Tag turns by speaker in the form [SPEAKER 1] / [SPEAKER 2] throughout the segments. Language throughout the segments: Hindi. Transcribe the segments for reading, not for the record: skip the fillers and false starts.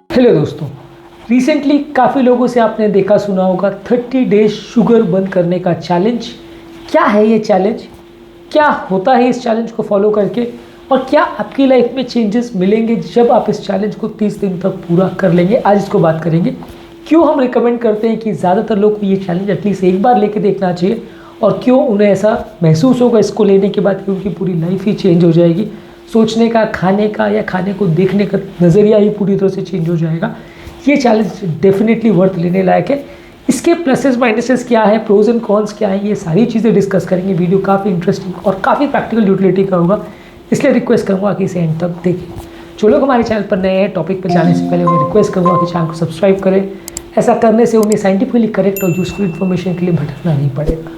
[SPEAKER 1] हेलो दोस्तों, रिसेंटली काफ़ी लोगों से आपने देखा सुना होगा 30 डेज शुगर बंद करने का चैलेंज। क्या है ये चैलेंज, क्या होता है इस चैलेंज को फॉलो करके और क्या आपकी लाइफ में चेंजेस मिलेंगे जब आप इस चैलेंज को 30 दिन तक पूरा कर लेंगे। आज इसको बात करेंगे क्यों हम रिकमेंड करते हैं कि ज़्यादातर लोग को ये चैलेंज एटलीस्ट एक बार लेके देखना चाहिए और क्यों उन्हें ऐसा महसूस होगा इसको लेने के बाद कि उनकी पूरी लाइफ ही चेंज हो जाएगी। सोचने का, खाने का या खाने को देखने का नज़रिया ही पूरी तरह से चेंज हो जाएगा। ये चैलेंज डेफिनेटली वर्थ लेने लायक है। इसके प्लसेस माइनसेस क्या है, प्रोज एंड कॉन्स क्या है, ये सारी चीज़ें डिस्कस करेंगे। वीडियो काफ़ी इंटरेस्टिंग और काफ़ी प्रैक्टिकल यूटिलिटी का होगा, इसलिए रिक्वेस्ट करूँगा कि इसे एंड तक देखिए। जो लोग हमारे चैनल पर नए हैं, टॉपिक पर जाने से पहले मैं रिक्वेस्ट करूँगा कि चैनल को सब्सक्राइब करें। ऐसा करने से उन्हें साइंटिफिकली करेक्ट और यूजफुल इन्फॉर्मेशन के लिए भटकना नहीं पड़ेगा।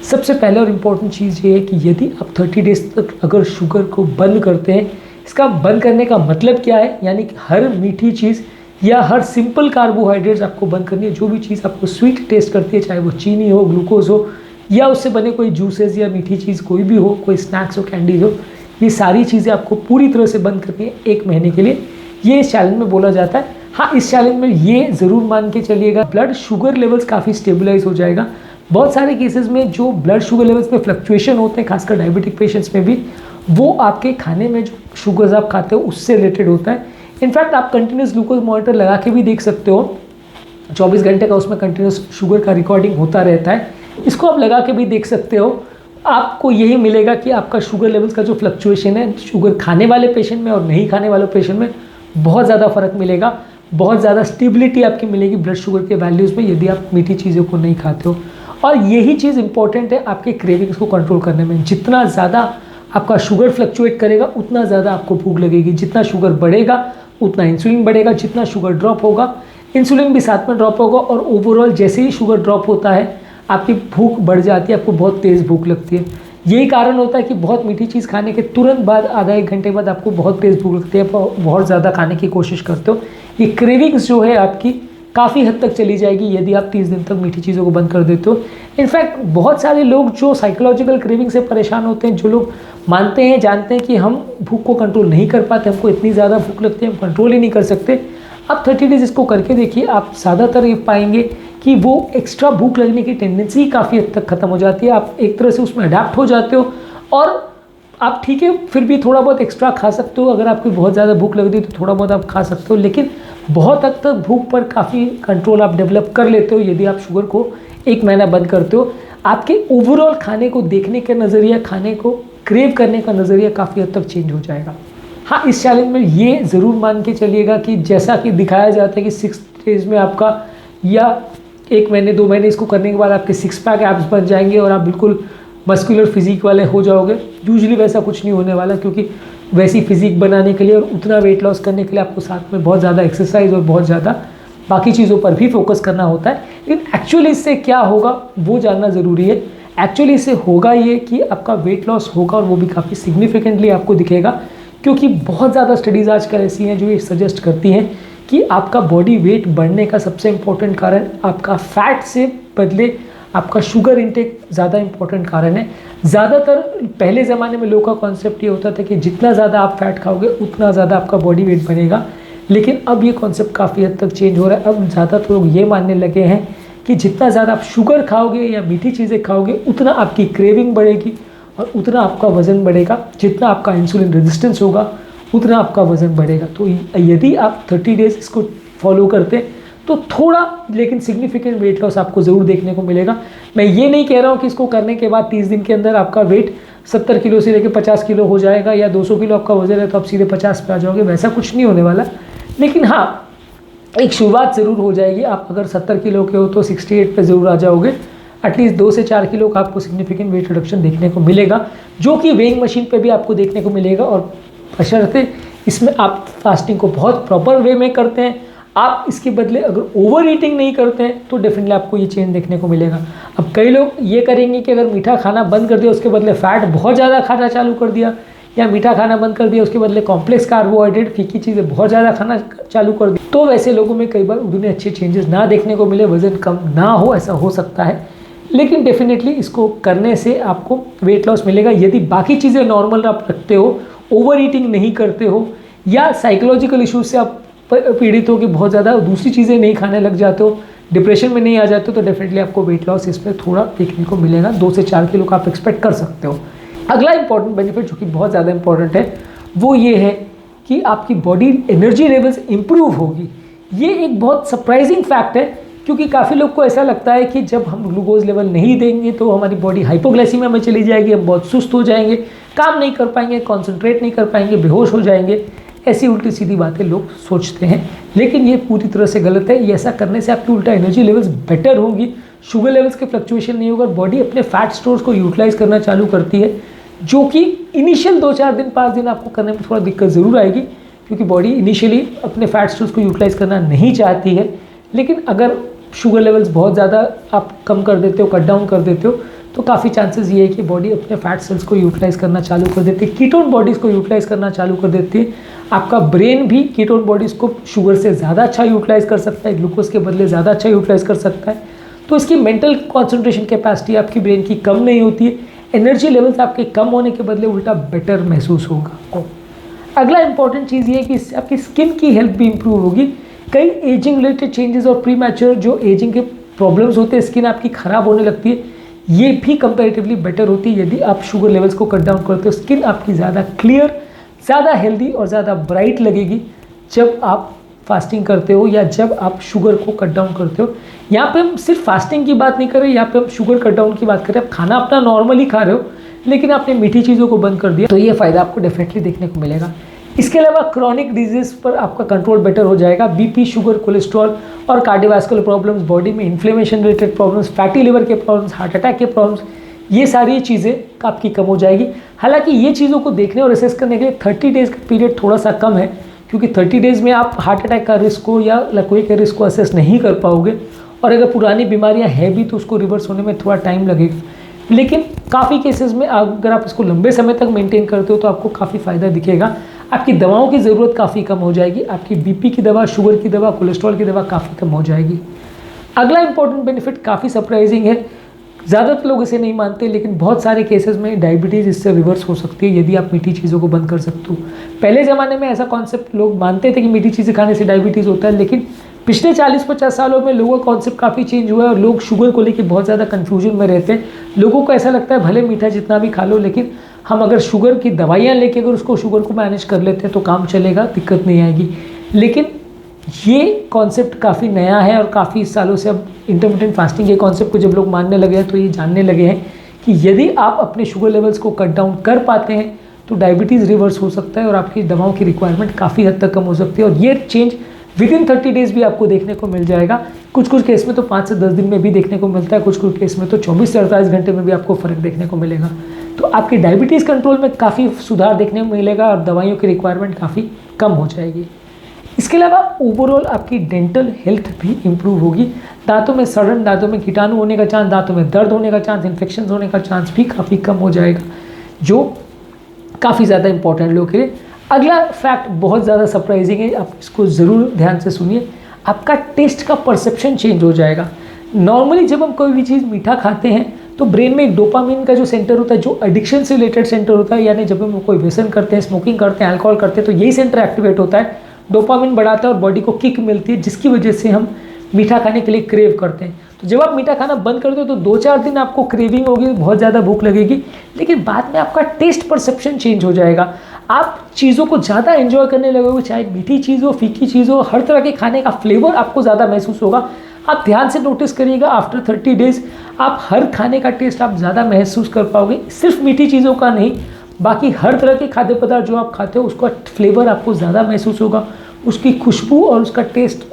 [SPEAKER 1] सबसे पहले और इम्पोर्टेंट चीज़ ये है कि यदि आप 30 डेज तक अगर शुगर को बंद करते हैं, इसका बंद करने का मतलब क्या है, यानी कि हर मीठी चीज़ या हर सिंपल कार्बोहाइड्रेट्स आपको बंद करनी है। जो भी चीज़ आपको स्वीट टेस्ट करती है, चाहे वो चीनी हो, ग्लूकोज हो या उससे बने कोई जूसेस या मीठी चीज़ कोई भी हो, कोई स्नैक्स हो, कैंडीज हो, ये सारी चीज़ें आपको पूरी तरह से बंद करनी है 1 महीने के लिए। ये इस चैलेंज में बोला जाता है। हाँ, इस चैलेंज में ये ज़रूर मान के चलिएगा ब्लड शुगर लेवल्स काफ़ी स्टेबलाइज हो जाएगा। बहुत सारे केसेस में जो ब्लड शुगर लेवल्स में फ्लक्चुएशन होते हैं, खासकर डायबिटिक पेशेंट्स में भी, वो आपके खाने में जो शुगर्स आप खाते हो उससे रिलेटेड होता है। इनफैक्ट आप कंटिन्यूस ग्लूकोज मॉनिटर लगा के भी देख सकते हो, 24 घंटे का उसमें कंटिन्यूस शुगर का रिकॉर्डिंग होता रहता है। इसको आप लगा के भी देख सकते हो। आपको यही मिलेगा कि आपका शुगर लेवल्स का जो फ्लक्चुएशन है, शुगर खाने वाले पेशेंट में और नहीं खाने वाले पेशेंट में बहुत ज़्यादा फ़र्क मिलेगा। बहुत ज़्यादा स्टेबिलिटी आपकी मिलेगी ब्लड शुगर के वैल्यूज़ में यदि आप मीठी चीज़ों को नहीं खाते हो। और यही चीज़ इंपॉर्टेंट है आपके क्रेविंग्स को कंट्रोल करने में। जितना ज़्यादा आपका शुगर फ्लक्चुएट करेगा उतना ज़्यादा आपको भूख लगेगी। जितना शुगर बढ़ेगा उतना इंसुलिन बढ़ेगा। जितना शुगर ड्रॉप होगा इंसुलिन भी साथ में ड्रॉप होगा। और ओवरऑल जैसे ही शुगर ड्रॉप होता है आपकी भूख बढ़ जाती है, आपको बहुत तेज़ भूख लगती है। यही कारण होता है कि बहुत मीठी चीज़ खाने के तुरंत बाद आधा 1 घंटे बाद आपको बहुत तेज़ भूख लगती है, बहुत ज़्यादा खाने की कोशिश करते हो। ये क्रेविंग्स जो है आपकी काफ़ी हद तक चली जाएगी यदि आप 30 दिन तक मीठी चीज़ों को बंद कर देते हो। इनफैक्ट बहुत सारे लोग जो साइकोलॉजिकल क्रेविंग से परेशान होते हैं, जो लोग मानते हैं, जानते हैं कि हम भूख को कंट्रोल नहीं कर पाते, हमको इतनी ज़्यादा भूख लगती है, हम कंट्रोल ही नहीं कर सकते, आप 30 डेज इसको करके देखिए। आप ज़्यादातर ये पाएंगे कि वो एक्स्ट्रा भूख लगने की टेंडेंसी काफ़ी हद तक ख़त्म हो जाती है। आप एक तरह से उसमें अडेप्ट हो जाते हो और आप ठीक है फिर भी थोड़ा बहुत एक्स्ट्रा खा सकते हो। अगर आपको बहुत ज़्यादा भूख लग रही है तो थोड़ा बहुत आप खा सकते हो, लेकिन बहुत हद तक भूख पर काफ़ी कंट्रोल आप डेवलप कर लेते हो यदि आप शुगर को 1 महीना बंद करते हो। आपके ओवरऑल खाने को देखने का नज़रिया, खाने को क्रेव करने का नज़रिया काफ़ी हद तक चेंज हो जाएगा। हाँ, इस चैलेंज में ये ज़रूर मान के चलिएगा कि जैसा कि दिखाया जाता है कि 6 डेज में आपका या 1 महीने 2 महीने इसको करने के बाद आपके 6 पैक एब्स बन जाएंगे और आप बिल्कुल मस्कुलर फिजिक वाले हो जाओगे। यूजुअली वैसा कुछ नहीं होने वाला, क्योंकि वैसी फिजिक बनाने के लिए और उतना वेट लॉस करने के लिए आपको साथ में बहुत ज़्यादा एक्सरसाइज और बहुत ज़्यादा बाकी चीज़ों पर भी फोकस करना होता है। लेकिन एक्चुअली इससे क्या होगा वो जानना ज़रूरी है। एक्चुअली इससे होगा ये कि आपका वेट लॉस होगा और वो भी काफ़ी सिग्निफिकेंटली आपको दिखेगा, क्योंकि बहुत ज़्यादा स्टडीज़ आजकल ऐसी हैं जो ये सजेस्ट करती हैं कि आपका बॉडी वेट बढ़ने का सबसे इम्पोर्टेंट कारण आपका फैट से बदले आपका शुगर इंटेक ज़्यादा इंपॉर्टेंट कारण है। ज़्यादातर पहले ज़माने में लोगों का कॉन्सेप्ट ये होता था कि जितना ज़्यादा आप फैट खाओगे उतना ज़्यादा आपका बॉडी वेट बनेगा, लेकिन अब ये कॉन्सेप्ट काफ़ी हद तक चेंज हो रहा है। अब ज़्यादातर लोग ये मानने लगे हैं कि जितना ज़्यादा आप शुगर खाओगे या मीठी चीज़ें खाओगे उतना आपकी क्रेविंग बढ़ेगी और उतना आपका वज़न बढ़ेगा। जितना आपका इंसुलिन रेजिस्टेंस होगा उतना आपका वज़न बढ़ेगा। तो यदि आप 30 डेज इसको फॉलो करते हैं तो थोड़ा लेकिन सिग्निफिकेंट वेट लॉस आपको ज़रूर देखने को मिलेगा। मैं ये नहीं कह रहा हूँ कि इसको करने के बाद 30 दिन के अंदर आपका वेट 70 किलो से लेकर 50 किलो हो जाएगा या 200 किलो आपका वजन है तो आप सीधे 50 पे आ जाओगे, वैसा कुछ नहीं होने वाला। लेकिन हाँ, एक शुरुआत ज़रूर हो जाएगी। आप अगर 70 किलो के हो तो 68 पे ज़रूर आ जाओगे। एटलीस्ट 2 से 4 किलो का आपको सिग्निफिकेंट वेट रिडक्शन देखने को मिलेगा, जो कि वेइंग मशीन पर भी आपको देखने को मिलेगा। और बशर्ते इसमें आप फास्टिंग को बहुत प्रॉपर वे में करते हैं। आप इसके बदले अगर ओवर ईटिंग नहीं करते हैं तो डेफिनेटली आपको ये चेंज देखने को मिलेगा। अब कई लोग ये करेंगे कि अगर मीठा खाना बंद कर दिया उसके बदले फैट बहुत ज़्यादा खाना चालू कर दिया, या मीठा खाना बंद कर दिया उसके बदले कॉम्प्लेक्स कार्बोहाइड्रेट फीकी चीज़ें बहुत ज़्यादा खाना चालू कर दिया, तो वैसे लोगों में कई बार उन्हें अच्छे चेंजेस ना देखने को मिले, वज़न कम ना हो, ऐसा हो सकता है। लेकिन डेफिनेटली इसको करने से आपको वेट लॉस मिलेगा यदि बाकी चीज़ें नॉर्मल आप रखते हो, ओवर ईटिंग नहीं करते हो, या साइकोलॉजिकल इश्यूज से आप पीड़ित हो कि बहुत ज़्यादा दूसरी चीज़ें नहीं खाने लग जाते हो, डिप्रेशन में नहीं आ जाते हो, तो डेफिनेटली आपको वेट लॉस इसमें थोड़ा देखने को मिलेगा। 2 से 4 किलो का आप एक्सपेक्ट कर सकते हो। अगला इंपॉर्टेंट बेनिफिट जो कि बहुत ज़्यादा इंपॉर्टेंट है वो ये है कि आपकी बॉडी एनर्जी लेवल्स इंप्रूव होगी। ये एक बहुत सरप्राइजिंग फैक्ट है, क्योंकि काफ़ी लोग को ऐसा लगता है कि जब हम ग्लूकोज लेवल नहीं देंगे तो हमारी बॉडी हाइपोग्लाइसीमिया में चली जाएगी, हम बहुत सुस्त हो जाएंगे, काम नहीं कर पाएंगे, कॉन्सेंट्रेट नहीं कर पाएंगे, बेहोश हो जाएंगे। ऐसी उल्टी सीधी बातें लोग सोचते हैं, लेकिन ये पूरी तरह से गलत है। ये ऐसा करने से आपकी उल्टा एनर्जी लेवल्स बेटर होंगी, शुगर लेवल्स के फ्लक्चुएशन नहीं होगा, बॉडी अपने फैट स्टोर्स को यूटिलाइज करना चालू करती है, जो कि इनिशियल 2-4 दिन 5 दिन आपको करने में थोड़ा दिक्कत ज़रूर आएगी, क्योंकि बॉडी इनिशियली अपने फैट स्टोर्स को यूटिलाइज करना नहीं चाहती है। लेकिन अगर शुगर लेवल्स बहुत ज़्यादा आप कम कर देते हो, कट डाउन कर देते हो, तो काफ़ी चांसेस ये है कि बॉडी अपने फैट सेल्स को यूटिलाइज करना चालू कर देती है, कीटोन बॉडीज़ को यूटिलाइज करना चालू कर देती है। आपका ब्रेन भी कीटोन बॉडीज़ को शुगर से ज़्यादा अच्छा यूटिलाइज कर सकता है, ग्लूकोज के बदले ज़्यादा अच्छा यूटिलाइज कर सकता है। तो इसकी मेंटल कॉन्सेंट्रेशन कैपेसिटी आपकी ब्रेन की कम नहीं होती है, एनर्जी लेवल्स आपके कम होने के बदले उल्टा बेटर महसूस होगा आपको। अगला इंपॉर्टेंट चीज़ ये है कि इससे आपकी स्किन की हेल्थ भी इंप्रूव होगी। कई एजिंग रिलेटेड चेंजेस और प्री मैच्योर जो एजिंग के प्रॉब्लम्स होते हैं, स्किन आपकी ख़राब होने लगती है, ये भी कंपैरेटिवली बेटर होती है यदि आप शुगर लेवल्स को कट डाउन करते हो। स्किन आपकी ज़्यादा क्लियर, ज़्यादा हेल्दी और ज़्यादा ब्राइट लगेगी जब आप फास्टिंग करते हो या जब आप शुगर को कट डाउन करते हो। यहाँ पे हम सिर्फ फास्टिंग की बात नहीं कर रहे, यहाँ पे हम शुगर कट डाउन की बात कर रहे हैं। आप खाना अपना नॉर्मली खा रहे हो, लेकिन आपने मीठी चीज़ों को बंद कर दिया, तो ये फ़ायदा आपको डेफिनेटली देखने को मिलेगा। इसके अलावा क्रॉनिक डिजीज़ पर आपका कंट्रोल बेटर हो जाएगा। बीपी, शुगर, कोलेस्ट्रॉल और कार्डियोवास्कुलर प्रॉब्लम्स, बॉडी में inflammation related problems, fatty liver के प्रॉब्लम्स, हार्ट अटैक के प्रॉब्लम्स, ये सारी चीज़ें आपकी कम हो जाएगी। हालांकि ये चीज़ों को देखने और असेस करने के लिए 30 डेज़ का पीरियड थोड़ा सा कम है, क्योंकि 30 डेज़ में आप हार्ट अटैक का रिस्क को या लकवे के रिस्क को असेस नहीं कर पाओगे, और अगर पुरानी बीमारियां हैं भी तो उसको रिवर्स होने में थोड़ा टाइम लगेगा। लेकिन काफ़ी केसेस में अगर आप इसको लंबे समय तक मेंटेन करते हो तो आपको काफ़ी फ़ायदा दिखेगा। आपकी दवाओं की ज़रूरत काफ़ी कम हो जाएगी, आपकी बीपी की दवा, शुगर की दवा, कोलेस्ट्रॉल की दवा काफ़ी कम हो जाएगी। अगला इंपॉर्टेंट बेनिफिट काफ़ी सरप्राइजिंग है, ज़्यादातर लोग इसे नहीं मानते, लेकिन बहुत सारे केसेस में डायबिटीज़ इससे रिवर्स हो सकती है यदि आप मीठी चीज़ों को बंद कर सकते हो। पहले ज़माने में ऐसा कॉन्सेप्ट लोग मानते थे कि मीठी चीज़ें खाने से डायबिटीज़ होता है, लेकिन पिछले 40-50 सालों में लोगों का कॉन्सेप्ट काफ़ी चेंज हुआ है और लोग शुगर को लेकर बहुत ज़्यादा कन्फ्यूजन में रहते हैं। लोगों को ऐसा लगता है भले मीठा जितना भी खा लो, लेकिन हम अगर शुगर की दवाइयाँ लेके अगर उसको शुगर को मैनेज कर लेते हैं तो काम चलेगा, दिक्कत नहीं आएगी। लेकिन ये कॉन्सेप्ट काफ़ी नया है और काफ़ी सालों से अब इंटरमिटेंट फास्टिंग के कॉन्सेप्ट को जब लोग मानने लगे हैं तो ये जानने लगे हैं कि यदि आप अपने शुगर लेवल्स को कट डाउन कर पाते हैं तो डायबिटीज़ रिवर्स हो सकता है और आपकी दवाओं की रिक्वायरमेंट काफ़ी हद तक कम हो सकती है। और ये चेंज विदिन 30 डेज़ भी आपको देखने को मिल जाएगा। कुछ कुछ केस में तो 5 से 10 दिन में भी देखने को मिलता है, कुछ कुछ केस में तो 24 से 48 घंटे में भी आपको फ़र्क देखने को मिलेगा। तो आपकी डायबिटीज़ कंट्रोल में काफ़ी सुधार देखने को मिलेगा और दवाइयों की रिक्वायरमेंट काफ़ी कम हो जाएगी। इसके अलावा ओवरऑल आपकी डेंटल हेल्थ भी इंप्रूव होगी। दांतों में सड़न, दांतों में कीटाणु होने का चांस, दांतों में दर्द होने का चांस, इन्फेक्शन होने का चांस भी काफ़ी कम हो जाएगा, जो काफ़ी ज़्यादा इंपॉर्टेंट लोगों के लिए। अगला फैक्ट बहुत ज़्यादा सरप्राइजिंग है, आप इसको ज़रूर ध्यान से सुनिए। आपका टेस्ट का परसेप्शन चेंज हो जाएगा। नॉर्मली जब हम कोई भी चीज़ मीठा खाते हैं तो ब्रेन में एक डोपामिन का जो सेंटर होता है, जो एडिक्शन से रिलेटेड सेंटर होता है, यानी जब हम कोई व्यसन करते हैं, स्मोकिंग करते हैं, अल्कोहल करते हैं, तो यही सेंटर एक्टिवेट होता है, डोपामिन बढ़ाता है और बॉडी को किक मिलती है, जिसकी वजह से हम मीठा खाने के लिए क्रेव करते हैं। तो जब आप मीठा खाना बंद करते हो तो 2-4 दिन आपको क्रेविंग होगी, बहुत ज़्यादा भूख लगेगी, लेकिन बाद में आपका टेस्ट परसेप्शन चेंज हो जाएगा। आप चीज़ों को ज़्यादा एंजॉय करने लगोगे, चाहे मीठी चीज़ हो, फीकी चीज़ हो, हर तरह के खाने का फ्लेवर आपको ज़्यादा महसूस होगा। आप ध्यान से नोटिस करिएगा, आफ्टर 30 डेज़ आप हर खाने का टेस्ट आप ज़्यादा महसूस कर पाओगे। सिर्फ मीठी चीज़ों का नहीं, बाकी हर तरह के खाद्य पदार्थ जो आप खाते हो उसका फ्लेवर आपको ज़्यादा महसूस होगा, उसकी खुशबू और उसका टेस्ट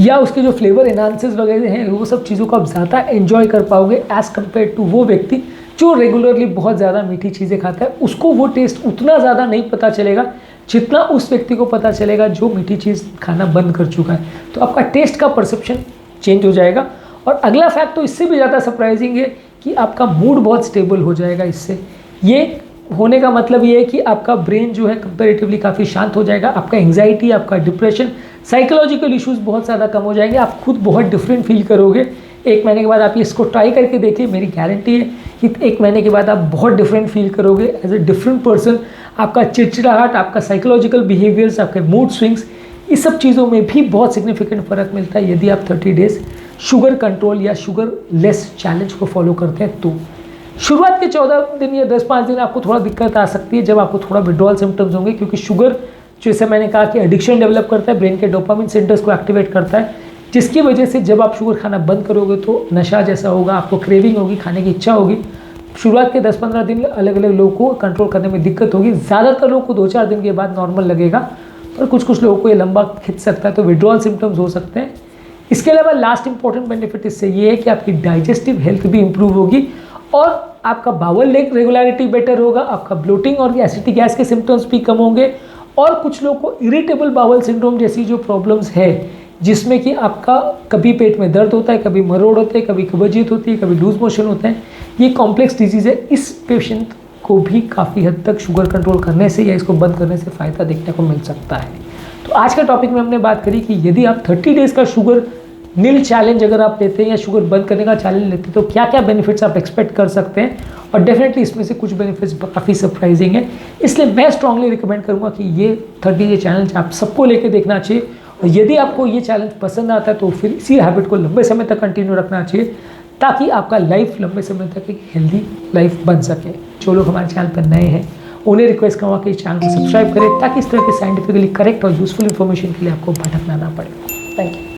[SPEAKER 1] या उसके जो फ्लेवर एनहांसेस वगैरह हैं, वो सब चीज़ों को आप ज़्यादा एंजॉय कर पाओगे एज़ कम्पेयर टू वो व्यक्ति जो रेगुलरली बहुत ज़्यादा मीठी चीज़ें खाता है। उसको वो टेस्ट उतना ज़्यादा नहीं पता चलेगा जितना उस व्यक्ति को पता चलेगा जो मीठी चीज़ खाना बंद कर चुका है। तो आपका टेस्ट का परसेप्शन चेंज हो जाएगा। और अगला फैक्ट तो इससे भी ज़्यादा सरप्राइजिंग है कि आपका मूड बहुत स्टेबल हो जाएगा इससे। ये होने का मतलब ये है कि आपका ब्रेन जो है कंपैरेटिवली काफ़ी शांत हो जाएगा। आपका एंग्जाइटी, आपका डिप्रेशन, साइकोलॉजिकल इश्यूज बहुत ज़्यादा कम हो जाएंगे। आप खुद बहुत डिफरेंट फील करोगे 1 महीने के बाद आप इसको ट्राई करके देखिए, मेरी गारंटी है कि 1 महीने के बाद आप बहुत डिफरेंट फील करोगे एज ए डिफरेंट पर्सन। आपका चिड़चिड़ाहट, आपका साइकोलॉजिकल बिहेवियर्स, आपके मूड स्विंग्स, इस सब चीज़ों में भी बहुत सिग्निफिकेंट फ़र्क मिलता है यदि आप 30 डेज़ शुगर कंट्रोल या शुगर लेस चैलेंज को फॉलो करते हैं। तो शुरुआत के 14 दिन या 10-5 दिन आपको थोड़ा दिक्कत आ सकती है, जब आपको थोड़ा विड्रॉल सिम्टम्स होंगे, क्योंकि शुगर जैसे मैंने कहा कि एडिक्शन डेवलप करता है, ब्रेन के डोपामिन सेंटर्स को एक्टिवेट करता है, जिसकी वजह से जब आप शुगर खाना बंद करोगे तो नशा जैसा होगा, आपको क्रेविंग होगी, खाने की इच्छा होगी। शुरुआत के 10-15 दिन अलग अलग लोगों को कंट्रोल करने में दिक्कत होगी, ज़्यादातर लोगों को 2-4 दिन के बाद नॉर्मल लगेगा, पर कुछ लोगों को ये लंबा खिंच सकता है, तो विड्रॉल सिम्टम्स हो सकते हैं। इसके अलावा लास्ट इंपॉर्टेंट बेनिफिट इससे ये है कि आपकी डाइजेस्टिव हेल्थ भी इंप्रूव होगी और आपका बावल रेगुलरिटी बेटर होगा, आपका ब्लोटिंग और एसिडिक गैस के सिम्टम्स भी कम होंगे, और कुछ लोगों को इरिटेबल बावल सिंड्रोम जैसी जो प्रॉब्लम्स है, जिसमें कि आपका कभी पेट में दर्द होता है, कभी मरोड़ होते हैं, कभी कब्जियत होती है, कभी लूज मोशन होता है, ये कॉम्प्लेक्स डिजीज़ है। इस पेशेंट को भी काफ़ी हद तक शुगर कंट्रोल करने से या इसको बंद करने से फ़ायदा देखने को मिल सकता है। तो आज का टॉपिक में हमने बात करी कि यदि आप 30 डेज़ का शुगर नील चैलेंज अगर आप लेते हैं या शुगर बंद करने का चैलेंज लेते हैं, तो क्या क्या बेनिफिट्स आप एक्सपेक्ट कर सकते हैं, और डेफिनेटली इसमें से कुछ बेनिफिट्स काफ़ी सरप्राइजिंग है। इसलिए मैं स्ट्रांगली रिकमेंड करूंगा कि ये 30 डे चैलेंज आप सबको लेके देखना चाहिए, और यदि आपको ये चैलेंज पसंद आता है तो फिर इसी हैबिट को लंबे समय तक कंटिन्यू रखना चाहिए, ताकि आपका लाइफ लंबे समय तक एक हेल्दी लाइफ बन सके। जो लोग हमारे चैनल पर नए हैं उन्हें रिक्वेस्ट करूँगा कि इस चैनल को सब्सक्राइब करें, ताकि इस तरह के साइंटिफिकली करेक्ट और यूजफुल इन्फॉर्मेशन के लिए आपको भटकना ना पड़े। Thank you.